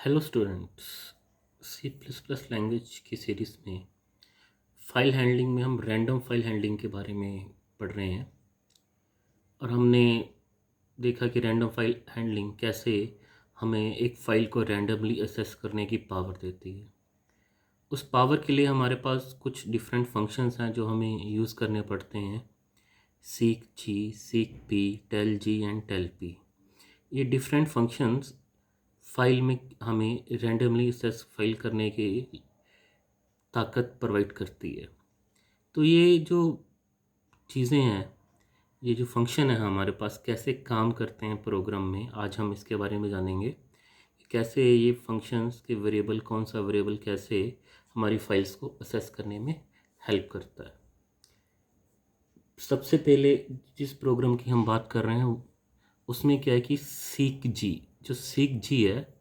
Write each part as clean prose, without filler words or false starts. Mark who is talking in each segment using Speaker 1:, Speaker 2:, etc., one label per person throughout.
Speaker 1: Hello students. C plus plus language की series में file handling में हम रैंडम फ़ाइल हैंडलिंग के बारे में पढ़ रहे हैं। और हमने देखा कि रैंडम फ़ाइल हैंडलिंग कैसे हमें एक फ़ाइल को रैंडमली असेस करने की पावर देती है। उस पावर के लिए हमारे पास कुछ डिफरेंट फंक्शंस हैं जो हमें यूज़ करने पड़ते हैं। Seek G, seek P, tell G and tell P. ये डिफरेंट फंक्शंस फाइल में हमें रैंडमली असेस फाइल करने की ताकत प्रोवाइड करती है। तो ये जो चीज़ें हैं, ये जो फंक्शन है हमारे पास कैसे काम करते हैं प्रोग्राम में, आज हम इसके बारे में जानेंगे। कैसे ये फंक्शंस के वेरिएबल, कौन सा वेरिएबल कैसे हमारी फाइल्स को असेस करने में हेल्प करता है। सबसे पहले जिस प्रोग्राम की हम बात कर रहे हैं उसमें क्या है कि सीक जी, जो सीक जी है,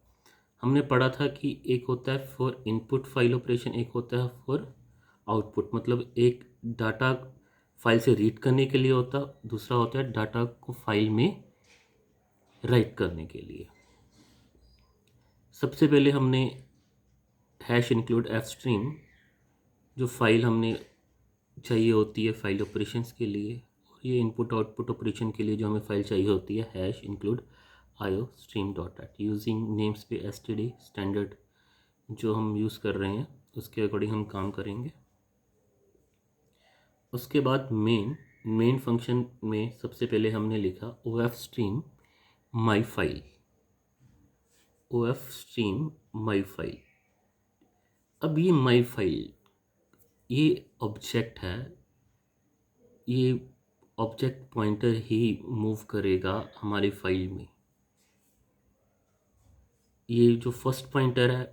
Speaker 1: हमने पढ़ा था कि एक होता है फॉर इनपुट फाइल ऑपरेशन, एक होता है फॉर आउटपुट। मतलब एक डाटा फाइल से रीड करने के लिए होता, दूसरा होता है डाटा को फाइल में राइट करने के लिए। सबसे पहले हमने हैश इंक्लूड एफ स्ट्रीम, जो फाइल हमने चाहिए होती है फाइल ऑपरेशंस के लिए, और ये इनपुट आउटपुट ऑपरेशन के लिए जो हमें फाइल चाहिए होती है hash include IO stream dot H. Using namespace STD standard जो हम यूज़ कर रहे हैं उसके अकॉर्डिंग हम काम करेंगे। उसके बाद मेन फंक्शन में सबसे पहले हमने लिखा O F stream my file. O F stream my file. अब ये माई फाइल, ये ऑब्जेक्ट है, ये ऑब्जेक्ट पॉइंटर ही मूव करेगा हमारी फाइल में। ये जो फर्स्ट पॉइंटर है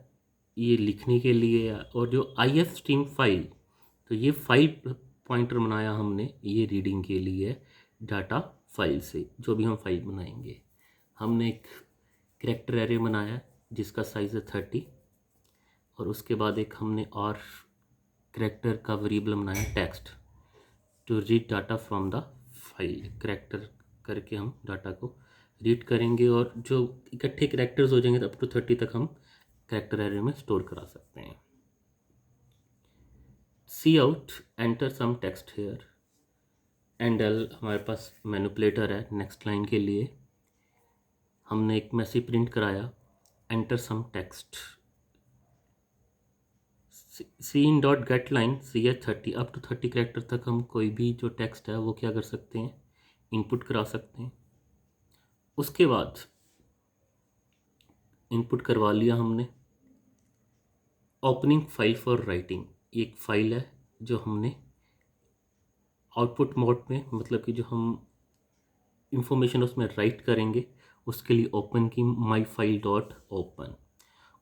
Speaker 1: ये लिखने के लिए है, और जो आई एफ स्ट्रीम फाइल, तो ये फाइल पॉइंटर बनाया हमने, ये रीडिंग के लिए डाटा फाइल से जो भी हम फाइल बनाएंगे। हमने एक करैक्टर एरे बनाया है जिसका साइज़ है 30, और उसके बाद एक हमने और करैक्टर का वेरिएबल बनाया text to read data from the file. Character करके हम डाटा को रीड करेंगे, और जो इकट्ठे करैक्टर्स हो जाएंगे अप टू 30 तक हम करैक्टर एरे में स्टोर करा सकते हैं। C out enter some text here, end L हमारे पास मैनिपुलेटर है नेक्स्ट लाइन के लिए। हमने एक मैसेज प्रिंट कराया enter some text. C in dot get line C है 30, अप टू 30 कैरेक्टर तक हम कोई भी जो टेक्स्ट है वो क्या कर सकते हैं, इनपुट करा सकते हैं। उसके बाद इनपुट करवा लिया हमने। ओपनिंग फाइल फॉर राइटिंग, एक फाइल है जो हमने आउटपुट मोड में, मतलब कि जो हम इंफॉर्मेशन उसमें राइट करेंगे उसके लिए ओपन की माई फाइल डॉट ओपन।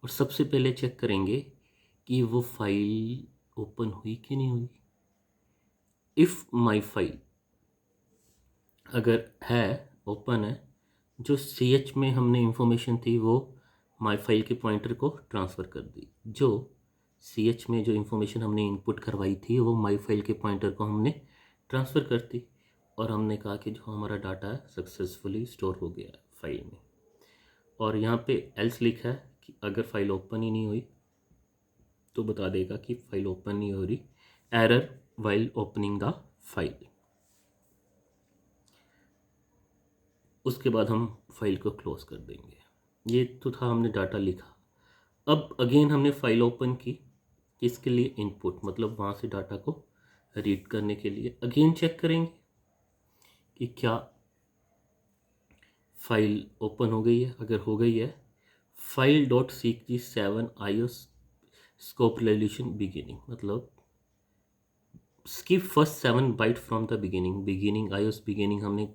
Speaker 1: और सबसे पहले चेक करेंगे कि वो फाइल ओपन हुई कि नहीं हुई। इफ़ माई फाइल अगर है, ओपन है, जो सी एच में हमने इंफॉर्मेशन थी वो माई फाइल के पॉइंटर को ट्रांसफ़र कर दी। जो सी एच में जो इंफॉर्मेशन हमने इनपुट करवाई थी वो माई फाइल के पॉइंटर को हमने ट्रांसफ़र कर दी, और हमने कहा कि जो हमारा डाटा है सक्सेसफुली स्टोर हो गया फाइल में। और यहाँ पे एल्स लिखा है कि अगर फाइल ओपन ही नहीं हुई तो बता देगा कि फाइल ओपन नहीं हो रही, error while opening the file. उसके बाद हम फाइल को क्लोज कर देंगे। ये तो था, हमने डाटा लिखा। अब अगेन हमने फाइल ओपन की, इसके लिए इनपुट, मतलब वहाँ से डाटा को रीड करने के लिए अगेन चेक करेंगे कि क्या फाइल ओपन हो गई है। अगर हो गई है, file dot seek G 7 I scope resolution beginning, मतलब skip first 7 byte from the beginning IOS beginning हमने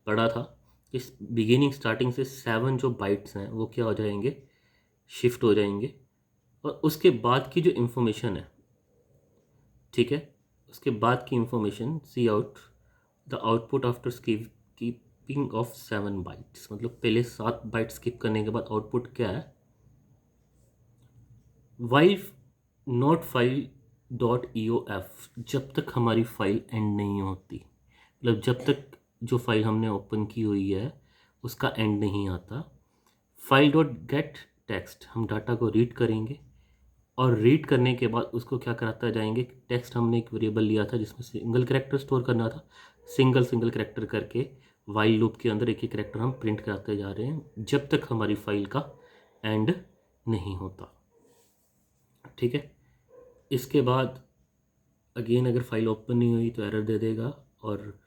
Speaker 1: पढ़ा था। इस बिगिनिंग स्टार्टिंग से 7 जो बाइट्स हैं वो क्या हो जाएंगे, शिफ्ट हो जाएंगे। और उसके बाद की जो इन्फॉर्मेशन है, ठीक है, उसके बाद की information C out the output after keeping of 7 bytes, मतलब पहले 7 बाइट स्किप करने के बाद आउटपुट क्या है, while not file dot E O F, जब तक हमारी फाइल एंड नहीं होती, मतलब जब तक जो फाइल हमने ओपन की हुई है उसका एंड नहीं आता। फाइल डॉट गेट टेक्स्ट, हम डाटा को रीड करेंगे और रीड करने के बाद उसको क्या कराता जाएंगे, टेक्स्ट हमने एक वेरिएबल लिया था जिसमें सिंगल कैरेक्टर स्टोर करना था, सिंगल कैरेक्टर करके वाइल लूप के अंदर एक एक कैरेक्टर हम प्रिंट कराते जा रहे हैं जब तक हमारी फाइल का एंड नहीं होता। ठीक है, इसके बाद अगेन अगर फाइल ओपन नहीं हुई तो एरर दे देगा, और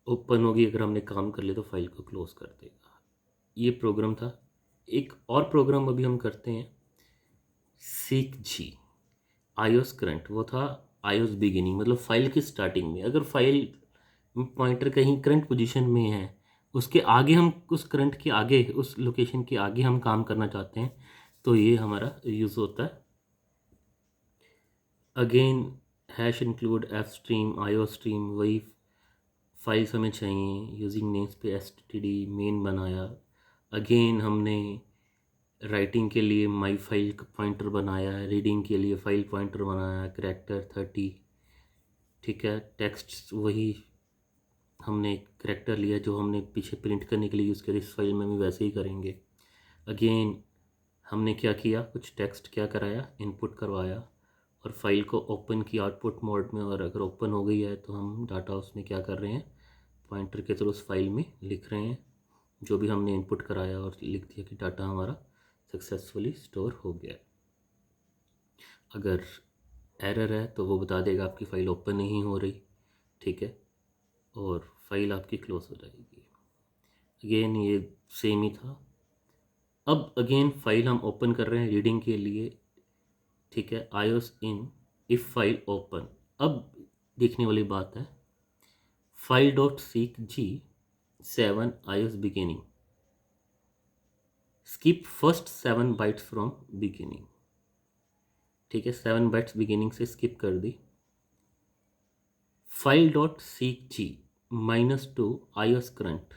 Speaker 1: ओपन होगी अगर हमने काम कर लिया तो फाइल को क्लोज कर देगा। ये प्रोग्राम था। एक और प्रोग्राम अभी हम करते हैं, सीक जी आईओस करंट। वो था आईओस बिगिनिंग, मतलब फाइल की स्टार्टिंग में अगर फाइल पॉइंटर कहीं करंट पोजीशन में है, उसके आगे हम उस करंट के आगे उस लोकेशन के आगे हम काम करना चाहते हैं तो ये हमारा यूज़ होता है। Again hash include F stream IO stream, वही फाइल्स हमें चाहिए। यूजिंग नेम्स पे std मेन बनाया। अगेन हमने राइटिंग के लिए माई फाइल पॉइंटर बनाया, रीडिंग के लिए फाइल पॉइंटर बनाया, करैक्टर 30। ठीक है, टेक्स्ट वही हमने करैक्टर लिया जो हमने पीछे प्रिंट करने के लिए यूज़ किया, इस फाइल में भी वैसे ही करेंगे। अगेन हमने क्या किया, कुछ टेक्स्ट क्या कराया, इनपुट करवाया और फाइल को ओपन किया आउटपुट मोड में, और अगर ओपन हो गई है तो हम डाटा उसमें क्या कर रहे हैं, पॉइंटर के थ्रू उस फाइल में लिख रहे हैं जो भी हमने इनपुट कराया, और लिख दिया कि डाटा हमारा सक्सेसफुली स्टोर हो गया। अगर एरर है तो वो बता देगा आपकी फ़ाइल ओपन नहीं हो रही। ठीक है, और फाइल आपकी क्लोज हो जाएगी। अगेन ये सेम ही था। अब अगेन फाइल हम ओपन कर रहे हैं रीडिंग के लिए। ठीक है, ios in if file open. अब देखने वाली बात है, file dot seek G 7 ios beginning, skip first 7 bytes from beginning. ठीक है, 7 बाइट्स बिगिनिंग से स्किप कर दी। File dot seek G -2 ios current,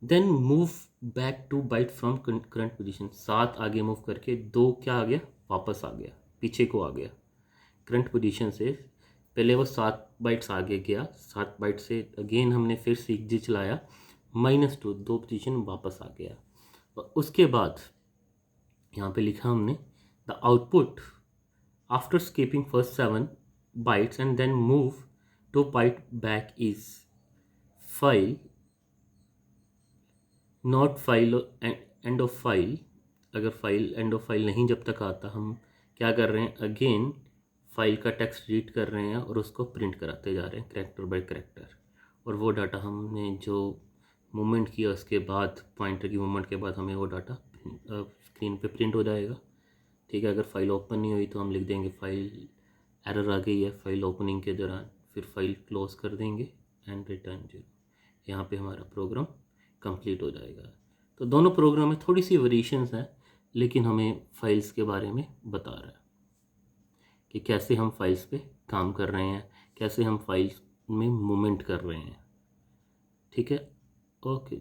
Speaker 1: then move back 2 byte from current position. 7 आगे मूव करके 2 क्या आ गया, वापस आ गया, पीछे को आ गया करंट पोजीशन से। पहले वो 7 बाइट्स आगे गया, 7 बाइट से अगेन हमने फिर सीक जी चलाया, -2 2 पोजीशन वापस आ गया। और उसके बाद यहाँ पे लिखा हमने the output after skipping first 7 bytes and then move 2 byte back is file not file end of file. अगर फाइल एंड ऑफ फाइल नहीं जब तक आता, हम क्या कर रहे हैं, अगेन फाइल का टेक्स्ट रीड कर रहे हैं और उसको प्रिंट कराते जा रहे हैं करैक्टर बाय करैक्टर। और वो डाटा हमने जो मूवमेंट किया उसके बाद, पॉइंटर की मूवमेंट के बाद हमें वो डाटा स्क्रीन पे प्रिंट हो जाएगा। ठीक है, अगर फाइल ओपन नहीं हुई तो हम लिख देंगे फाइल एरर आ गई है फाइल ओपनिंग के दौरान, फिर फाइल क्लोज कर देंगे एंड रिटर्न 0। यहाँ पे हमारा प्रोग्राम कंप्लीट हो जाएगा। तो दोनों प्रोग्राम में थोड़ी सी वेरिएशंस हैं, लेकिन हमें फाइल्स के बारे में बता रहा है कि कैसे हम फाइल्स पे काम कर रहे हैं, कैसे हम फाइल्स में मूवमेंट कर रहे हैं। ठीक है, ओके।